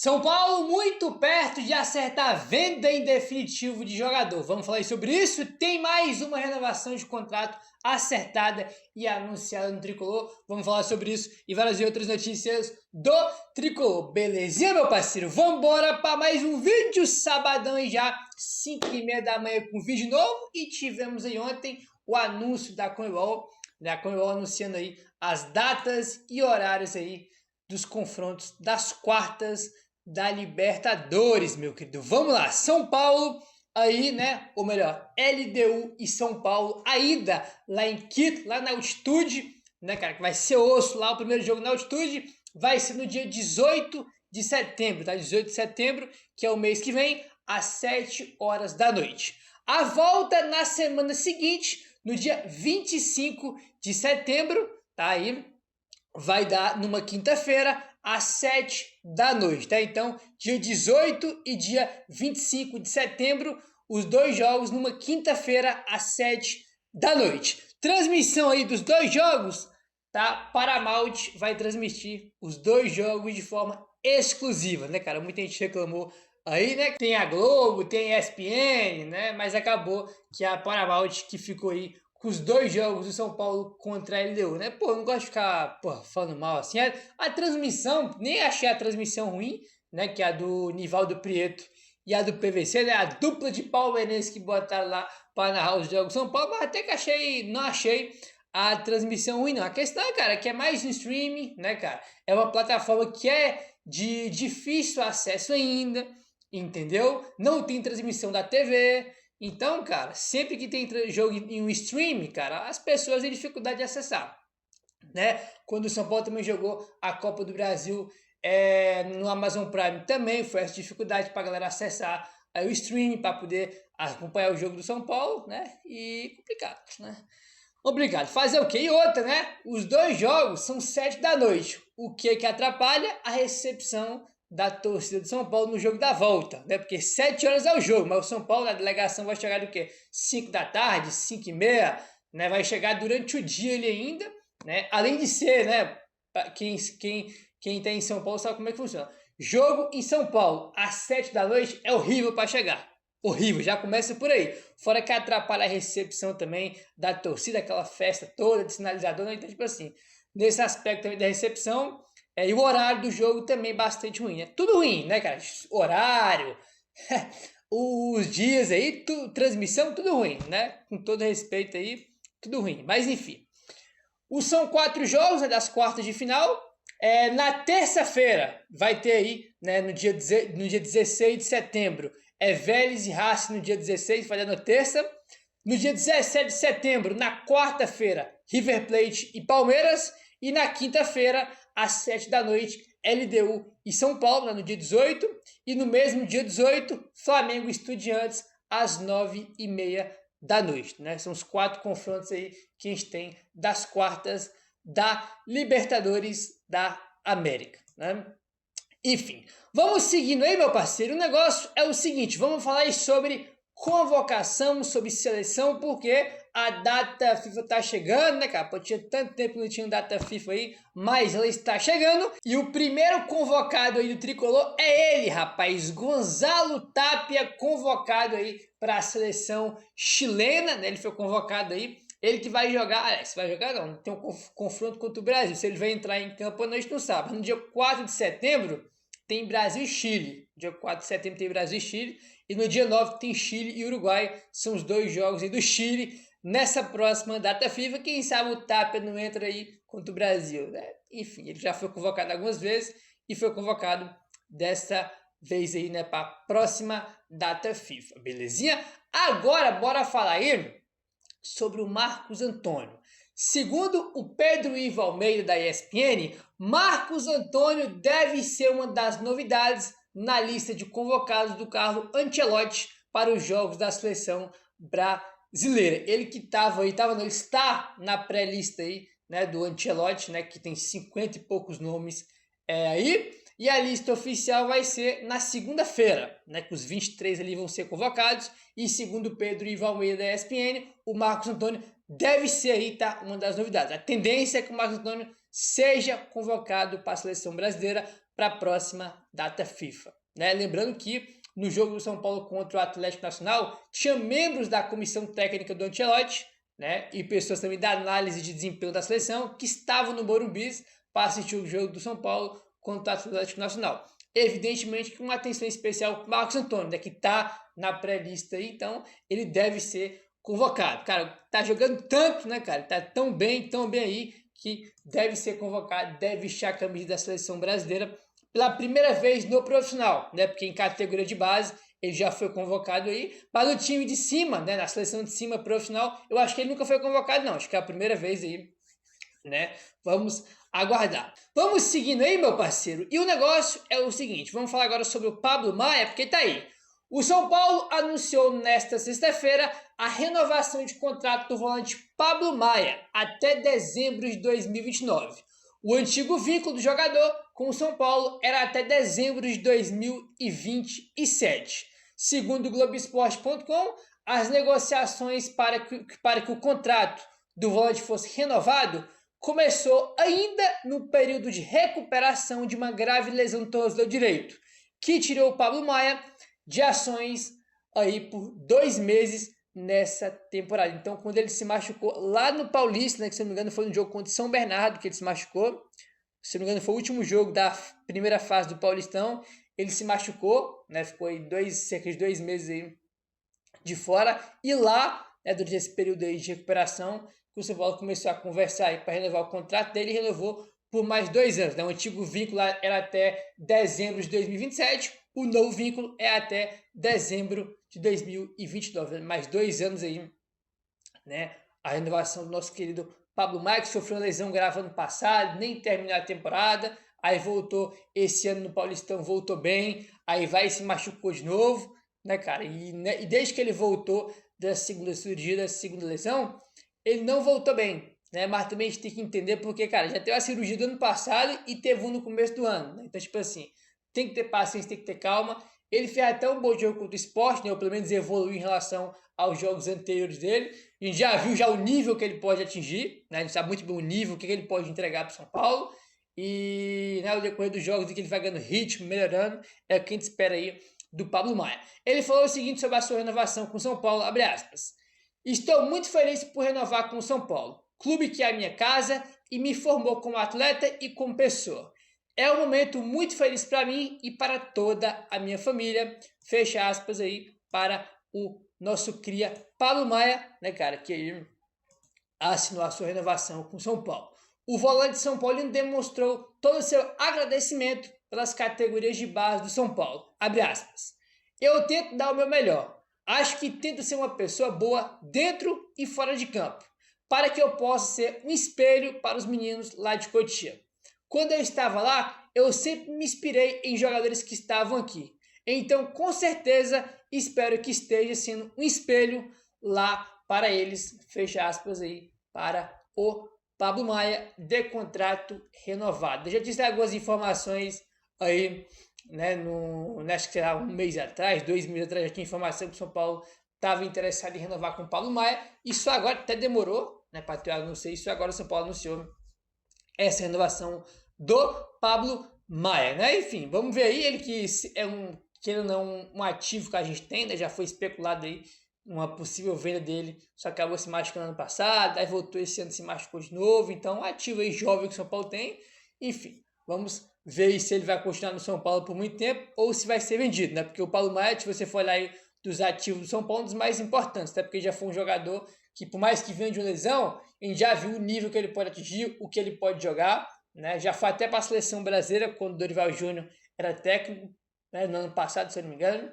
São Paulo muito perto de acertar a venda em definitivo de jogador. Vamos falar sobre isso? Tem mais uma renovação de contrato acertada e anunciada no Tricolor. Vamos falar sobre isso e várias outras notícias do Tricolor. Belezinha, meu parceiro? Vamos embora para mais um vídeo sabadão e já 5h30 da manhã com vídeo novo. E tivemos aí ontem o anúncio da Conmebol, anunciando aí as datas e horários aí dos confrontos das quartas da Libertadores, meu querido. Vamos lá, São Paulo aí, né? Ou melhor, LDU e São Paulo, a ida lá em Quito, lá na altitude, né, cara? Que vai ser osso lá, o primeiro jogo na altitude, vai ser no dia 18 de setembro, tá? 18 de setembro, que é o mês que vem, às 7 horas da noite. A volta na semana seguinte, no dia 25 de setembro, tá aí? Vai dar numa quinta-feira, às 7 da noite, tá? Então, dia 18 e dia 25 de setembro, os dois jogos numa quinta-feira, às 7 da noite. Transmissão aí dos dois jogos, tá? Paramount vai transmitir os dois jogos de forma exclusiva, né, cara? Muita gente reclamou aí, né? Tem a Globo, tem a ESPN, né? Mas acabou que a Paramount que ficou aí com os dois jogos do São Paulo contra a LDU, né? Pô, eu não gosto de ficar, falando mal assim. A transmissão, nem achei a transmissão ruim, né? Que é a do Nivaldo Prieto e a do PVC, né? A dupla de palmeirenses que botaram lá para narrar os jogos do São Paulo, mas até que não achei a transmissão ruim, não. A questão, cara, que é mais no streaming, né, cara? É uma plataforma que é de difícil acesso ainda, entendeu? Não tem transmissão da TV. Então, cara, sempre que tem jogo em um stream, cara, as pessoas têm dificuldade de acessar, né? Quando o São Paulo também jogou a Copa do Brasil no Amazon Prime, também foi essa dificuldade para a galera acessar o stream para poder acompanhar o jogo do São Paulo, né? E complicado, né? Obrigado. Fazer o quê? E outra, né? Os dois jogos são 7 da noite. O que atrapalha? A recepção da torcida do São Paulo no jogo da volta, né? Porque 7 horas é o jogo, mas o São Paulo, a delegação vai chegar do quê? 5 da tarde, 5h30, né? Vai chegar durante o dia ele ainda, né? Além de ser, né? Quem tá em São Paulo sabe como é que funciona. Jogo em São Paulo às 7 da noite é horrível para chegar. Horrível, já começa por aí. Fora que atrapalha a recepção também da torcida, aquela festa toda de sinalizador, né? Então, tipo assim, nesse aspecto também da recepção, e o horário do jogo também bastante ruim, né? Tudo ruim, né, cara? Horário, os dias aí, transmissão, tudo ruim, né? Com todo respeito aí, tudo ruim. Mas enfim, são 4 jogos, né, das quartas de final. Na terça-feira vai ter aí, né, no dia 16 de setembro, Vélez e Racing no dia 16, vai dar na terça. No dia 17 de setembro, na quarta-feira, River Plate e Palmeiras. E na quinta-feira, às 7 da noite, LDU e São Paulo, né, no dia 18. E no mesmo dia 18, Flamengo e Estudiantes, às 9h30 da noite. Né? São os 4 confrontos aí que a gente tem das quartas da Libertadores da América. Né? Enfim, vamos seguindo aí, meu parceiro. O negócio é o seguinte, vamos falar aí sobre convocação, sobre seleção, porque a data FIFA tá chegando, né, cara? Pô, tinha tanto tempo que não tinha data FIFA aí, mas ela está chegando. E o primeiro convocado aí do Tricolor é ele, rapaz, Gonzalo Tapia, convocado aí para a seleção chilena, né? Ele foi convocado aí. Ele que vai jogar, se vai jogar não, tem um confronto contra o Brasil. Se ele vai entrar em campo, a gente não sabe. No dia 4 de setembro tem Brasil e Chile. Dia 4 de setembro tem Brasil e Chile. E no dia 9 tem Chile e Uruguai. São os dois jogos aí do Chile. Nessa próxima data FIFA, quem sabe o Tapia não entra aí contra o Brasil, né? Enfim, ele já foi convocado algumas vezes e foi convocado dessa vez aí, né, para a próxima data FIFA, belezinha? Agora, bora falar aí sobre o Marcos Antônio. Segundo o Pedro Ivo Almeida da ESPN, Marcos Antônio deve ser uma das novidades na lista de convocados do Carlo Ancelotti para os jogos da seleção brasileira. Ele que está na pré-lista aí, né, do Ancelotti, né, que tem 50 e poucos nomes aí. E a lista oficial vai ser na segunda-feira, né, que os 23 ali vão ser convocados. E segundo Pedro Ivo Almeida da ESPN, o Marcos Antônio deve ser aí, tá, uma das novidades. A tendência é que o Marcos Antônio seja convocado para a seleção brasileira para a próxima data FIFA, né? Lembrando que no jogo do São Paulo contra o Atlético Nacional, tinha membros da comissão técnica do Ancelotti, né, e pessoas também da análise de desempenho da seleção que estavam no Morumbi para assistir o jogo do São Paulo contra o Atlético Nacional. Evidentemente que uma atenção especial para o Marcos Antônio, né, que está na pré-lista aí, então ele deve ser convocado. Cara, tá jogando tanto, né, cara? Tá tão bem aí, que deve ser convocado, deve vestir a camisa da seleção brasileira pela primeira vez no profissional, né? Porque em categoria de base ele já foi convocado aí, mas no time de cima, né? Na seleção de cima profissional, eu acho que ele nunca foi convocado, não. Acho que é a primeira vez aí, né? Vamos aguardar. Vamos seguindo aí, meu parceiro. E o negócio é o seguinte: vamos falar agora sobre o Pablo Maia, porque tá aí. O São Paulo anunciou nesta sexta-feira a renovação de contrato do volante Pablo Maia até dezembro de 2029. O antigo vínculo do jogador com o São Paulo era até dezembro de 2027. Segundo o Globoesporte.com, as negociações para que o contrato do volante fosse renovado começou ainda no período de recuperação de uma grave lesão do tornozelo direito, que tirou o Pablo Maia de ações aí por 2 meses nessa temporada. Então, quando ele se machucou lá no Paulista, né, que se não me engano foi no jogo contra São Bernardo que ele se machucou, se não me engano foi o último jogo da primeira fase do Paulistão, ele se machucou, né, ficou aí cerca de 2 meses aí de fora, e lá, né, durante esse período aí de recuperação, que o São Paulo começou a conversar para renovar o contrato dele, e renovou por mais 2 anos. Né? O antigo vínculo era até dezembro de 2027, o novo vínculo é até dezembro de 2029, mais 2 anos aí, né? A renovação do nosso querido Pablo Maia, que sofreu uma lesão grave ano passado, nem terminou a temporada, aí voltou esse ano no Paulistão, voltou bem, aí vai e se machucou de novo, né, cara? E desde que ele voltou da segunda cirurgia, da segunda lesão, ele não voltou bem, né? Mas também a gente tem que entender porque, cara, já teve a cirurgia do ano passado e teve um no começo do ano, né? Então, tipo assim, tem que ter paciência, tem que ter calma. Ele fez até um bom jogo contra o Sport, né? Ou pelo menos evoluiu em relação aos jogos anteriores dele. A gente já viu o nível que ele pode atingir, né? A gente sabe muito bem o nível que ele pode entregar para o São Paulo. E, né, o decorrer dos jogos em que ele vai ganhando ritmo, melhorando, é o que a gente espera aí do Pablo Maia. Ele falou o seguinte sobre a sua renovação com o São Paulo, abre aspas: estou muito feliz por renovar com o São Paulo, clube que é a minha casa e me formou como atleta e como pessoa. É um momento muito feliz para mim e para toda a minha família. Fecha aspas aí para o nosso cria Pablo Maia, né, cara, que aí assinou a sua renovação com o São Paulo. O volante de São Paulo demonstrou todo o seu agradecimento pelas categorias de base do São Paulo. Abre aspas. Eu tento dar o meu melhor. Acho que tento ser uma pessoa boa dentro e fora de campo, para que eu possa ser um espelho para os meninos lá de Cotia. Quando eu estava lá, eu sempre me inspirei em jogadores que estavam aqui. Então, com certeza, espero que esteja sendo um espelho lá para eles. Fecha aspas aí para o Pablo Maia, de contrato renovado. Eu já disse algumas informações aí, né, acho que será 1 mês atrás, 2 meses atrás, já tinha informação que o São Paulo estava interessado em renovar com o Pablo Maia. Isso agora até demorou, né, para ter anúncio. Isso agora o São Paulo anunciou essa renovação do Pablo Maia, né? Enfim, vamos ver aí, ele que é um ativo que a gente tem, né? Já foi especulado aí uma possível venda dele, só acabou se machucando ano passado, aí voltou esse ano, se machucou de novo, então um ativo aí jovem que o São Paulo tem. Enfim, vamos ver se ele vai continuar no São Paulo por muito tempo ou se vai ser vendido, né? Porque o Pablo Maia, se você for olhar aí dos ativos do São Paulo, um dos mais importantes, até porque já foi um jogador que, por mais que venha de uma lesão, a gente já viu o nível que ele pode atingir, o que ele pode jogar, né? Já foi até para a seleção brasileira quando o Dorival Júnior era técnico, né? No ano passado, se eu não me engano.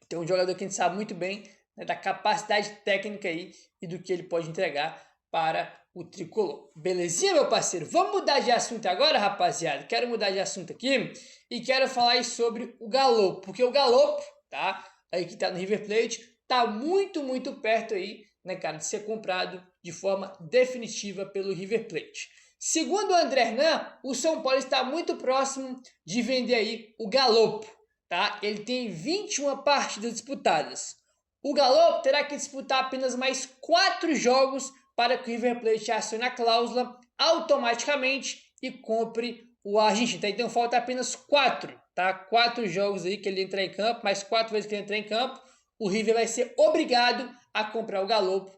Então, um jogador que a gente sabe muito bem, né, da capacidade técnica aí e do que ele pode entregar para o tricolor. Belezinha, meu parceiro? Vamos mudar de assunto agora, rapaziada? Quero mudar de assunto aqui e quero falar aí sobre o Galo, porque o Galo, tá? Aí que tá no River Plate, tá muito, muito perto aí, né, cara, de ser comprado de forma definitiva pelo River Plate. Segundo o André Hernan, o São Paulo está muito próximo de vender aí o Galo, tá? Ele tem 21 partidas disputadas. O Galo terá que disputar apenas mais 4 jogos para que o River Plate acione a cláusula automaticamente e compre o argentino. Tá? Então falta apenas 4, tá? 4 jogos aí que ele entrar em campo, mais 4 vezes que ele entrar em campo, o River vai ser obrigado a comprar o Galopo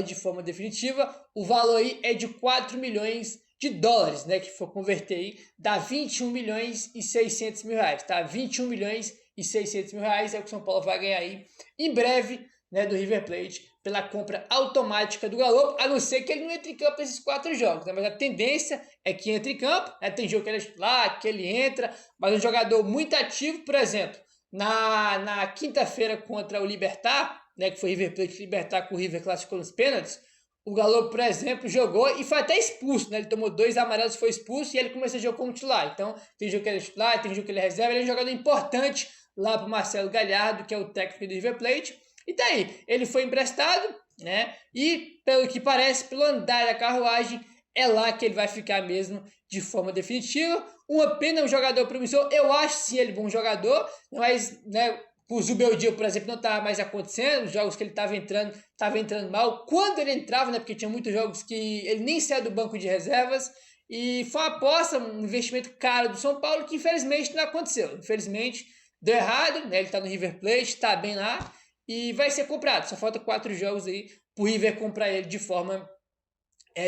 de forma definitiva. O valor aí é de 4 milhões de dólares, né? Que for converter aí, dá 21 milhões e 600 mil reais, tá? 21 milhões e 600 mil reais é o que o São Paulo vai ganhar aí em breve, né? Do River Plate, pela compra automática do Galopo, a não ser que ele não entre em campo nesses 4 jogos, né? Mas a tendência é que entre em campo, né? Tem jogo que ele é lá, que ele entra, mas um jogador muito ativo, por exemplo, na quinta-feira contra o Libertad, né? Que foi River Plate Libertad com o River classificou nos pênaltis, o Galopo, por exemplo, jogou e foi até expulso, né? Ele tomou 2 amarelos, foi expulso e ele começou a jogar como titular. Então, tem jogo que ele é titular, tem jogo que ele é reserva, ele é um jogador importante lá para o Marcelo Galhardo, que é o técnico do River Plate. E daí, ele foi emprestado, né? E, pelo que parece, pelo andar da carruagem, é lá que ele vai ficar mesmo de forma definitiva. Uma pena, um jogador promissor. Eu acho sim ele bom jogador, mas, né? O Zubeldia, por exemplo, não estava mais acontecendo. Os jogos que ele estava entrando mal. Quando ele entrava, né? Porque tinha muitos jogos que ele nem saiu do banco de reservas. E foi uma aposta, um investimento caro do São Paulo que infelizmente não aconteceu. Infelizmente deu errado, né? Ele está no River Plate, está bem lá e vai ser comprado. Só falta 4 jogos aí para o River comprar ele de forma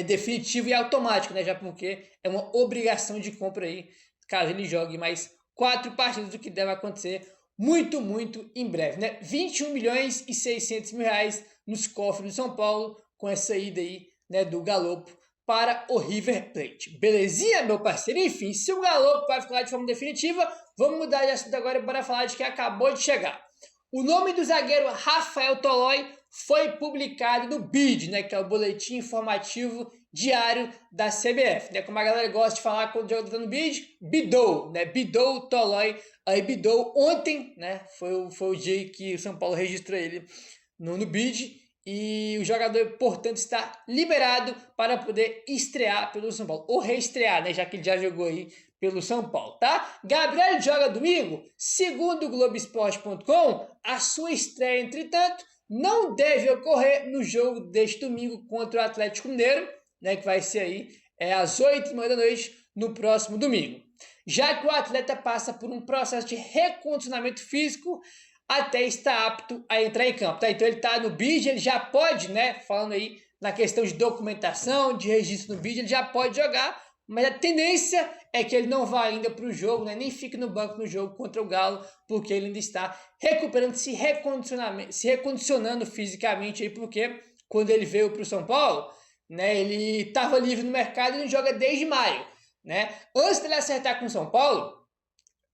definitiva e automática, né? Já porque é uma obrigação de compra aí, caso ele jogue mais 4 partidas, o que deve acontecer muito, muito em breve, né? 21 milhões e 600 mil reais nos cofres do São Paulo com essa ida aí, né, do Galopo para o River Plate. Belezinha, meu parceiro? Enfim, se o Galopo vai ficar de forma definitiva, vamos mudar de assunto agora para falar de quem acabou de chegar. O nome do zagueiro Rafael Tolói foi publicado no BID, né, que é o Boletim Informativo Diário da CBF, né, como a galera gosta de falar quando o jogador está no BID, Bidou, né, Bidou, Tolói, aí Bidou ontem, né, foi o dia que o São Paulo registrou ele no BID, e o jogador, portanto, está liberado para poder estrear pelo São Paulo, ou reestrear, né, já que ele já jogou aí pelo São Paulo, tá? Gabriel joga domingo, segundo o Globoesporte.com, a sua estreia, entretanto, não deve ocorrer no jogo deste domingo contra o Atlético Mineiro, né, que vai ser aí às 8h30 da noite no próximo domingo. Já que o atleta passa por um processo de recondicionamento físico até estar apto a entrar em campo, tá? Então ele está no BID, ele já pode, né, falando aí na questão de documentação, de registro no BID, ele já pode jogar, mas a tendência é que ele não vá ainda para o jogo, né? Nem fique no banco no jogo contra o Galo, porque ele ainda está recuperando, se recondicionando fisicamente, aí, porque quando ele veio para o São Paulo, né, ele estava livre no mercado e não joga desde maio, né? Antes dele acertar com o São Paulo,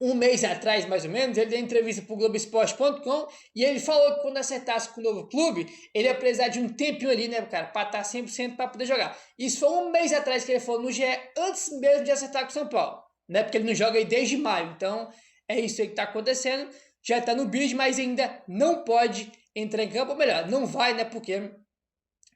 um mês atrás, mais ou menos, ele deu entrevista para o Globoesporte.com e ele falou que quando acertasse com o novo clube, ele ia precisar de um tempinho ali, né, cara, para estar 100% para poder jogar. Isso foi um mês atrás que ele falou no GE, antes mesmo de acertar com o São Paulo, né, porque ele não joga aí desde maio. Então, é isso aí que está acontecendo. Já está no BID, mas ainda não pode entrar em campo, ou melhor, não vai, né, porque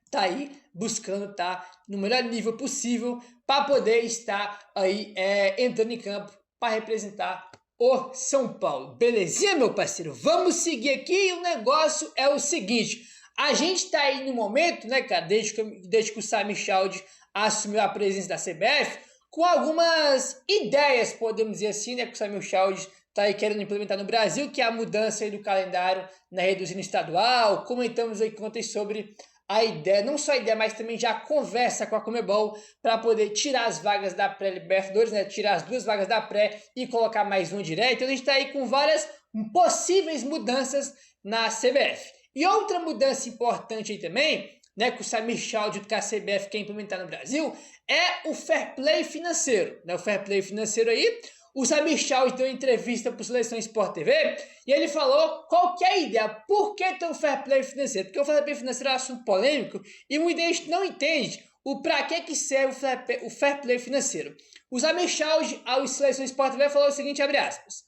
tá aí buscando estar no melhor nível possível para poder estar aí entrando em campo para representar o São Paulo. Belezinha, meu parceiro? Vamos seguir aqui e o negócio é o seguinte. A gente tá aí no momento, né, cara, desde que o Sami Chaldi assumiu a presença da CBF, com algumas ideias, podemos dizer assim, né, que o Sami Chaldi tá aí querendo implementar no Brasil, que é a mudança aí do calendário na reduzindo estadual. Comentamos aí ontem sobre a ideia, não só a ideia, mas também já conversa com a Conmebol para poder tirar as vagas da pré-Libertadores, né? Tirar as 2 vagas da pré e colocar mais uma direto. Então a gente está aí com várias possíveis mudanças na CBF. E outra mudança importante aí também, né, que o Samir Chaldi que a CBF quer implementar no Brasil, é o fair play financeiro, né? O fair play financeiro aí. O Samir Chaldi deu entrevista para o Seleção Sport TV e ele falou qual que é a ideia, por que tem o fair play financeiro? Porque o fair play financeiro é um assunto polêmico e muita gente não entende o para que serve o fair play financeiro. O Samir Chaldi, ao Seleção Sport TV, falou o seguinte, abre aspas,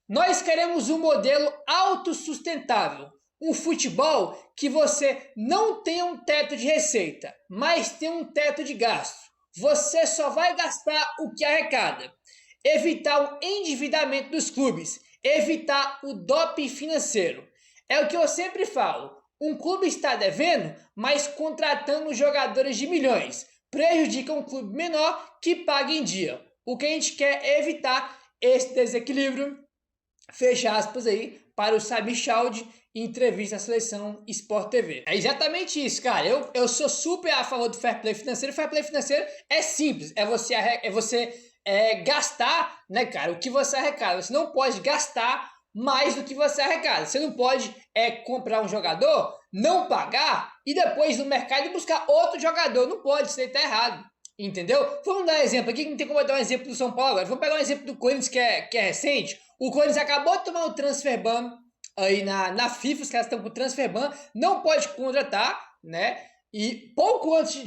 nós queremos um modelo autossustentável, um futebol que você não tem um teto de receita, mas tem um teto de gasto. Você só vai gastar o que arrecada. Evitar o endividamento dos clubes, evitar o doping financeiro. É o que eu sempre falo, um clube está devendo, mas contratando jogadores de milhões, prejudica um clube menor que paga em dia. O que a gente quer é evitar esse desequilíbrio, fecha aspas aí, para o Samir Chaude em entrevista à Seleção Sport TV. É exatamente isso, cara. Eu sou super a favor do fair play financeiro. Fair play financeiro é simples, é você gastar, né, cara, o que você arrecada. Você não pode gastar mais do que você arrecada. Você não pode comprar um jogador, não pagar e depois no mercado buscar outro jogador. Não pode, isso aí tá errado. Entendeu? Vamos dar um exemplo aqui, que não tem como dar um exemplo do São Paulo agora. Vamos pegar um exemplo do Corinthians que é recente. O Corinthians acabou de tomar um transfer ban aí na FIFA, os caras estão com transfer ban, não pode contratar, né? E pouco antes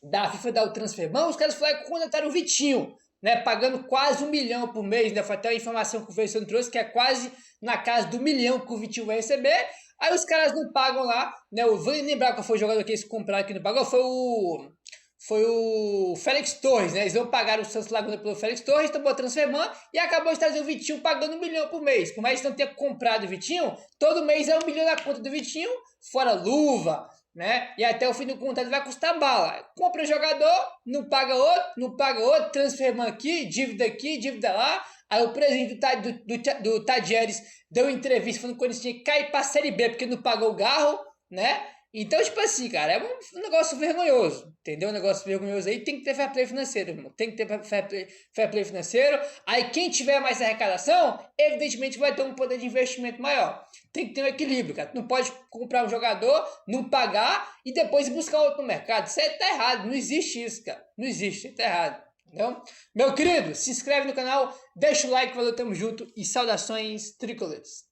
da FIFA dar o transfer ban, os caras foram contratar o Vitinho, né? Pagando quase 1 milhão por mês, né? Foi até a informação que o Fernando trouxe, que é quase na casa do 1 milhão que o Vitinho vai receber. Aí os caras não pagam lá, né? Eu vou lembrar qual foi o jogador que eles compraram que não pagou, foi o Félix Torres, né? Eles não pagaram o Santos Laguna pelo Félix Torres, tomou transfer ban e acabou de trazer o Vitinho pagando 1 milhão por mês. Por mais que não tenha comprado o Vitinho, todo mês é 1 milhão na conta do Vitinho, fora luva, né? E até o fim do contrato vai custar bala. Compra jogador, não paga outro, transfer ban aqui, dívida lá. Aí o presidente do Tadieres deu entrevista falando que o Corinthians tinha que cair pra Série B porque não pagou o Garro, né? Então, tipo assim, cara, é um negócio vergonhoso, entendeu? Um negócio vergonhoso aí, tem que ter fair play financeiro, irmão. Tem que ter fair play financeiro. Aí quem tiver mais arrecadação, evidentemente vai ter um poder de investimento maior. Tem que ter um equilíbrio, cara. Tu não pode comprar um jogador, não pagar e depois buscar outro no mercado. Isso aí tá errado, não existe isso, cara. Não existe, tá errado. Entendeu? Meu querido, se inscreve no canal, deixa o like, valeu, tamo junto e saudações tricolores.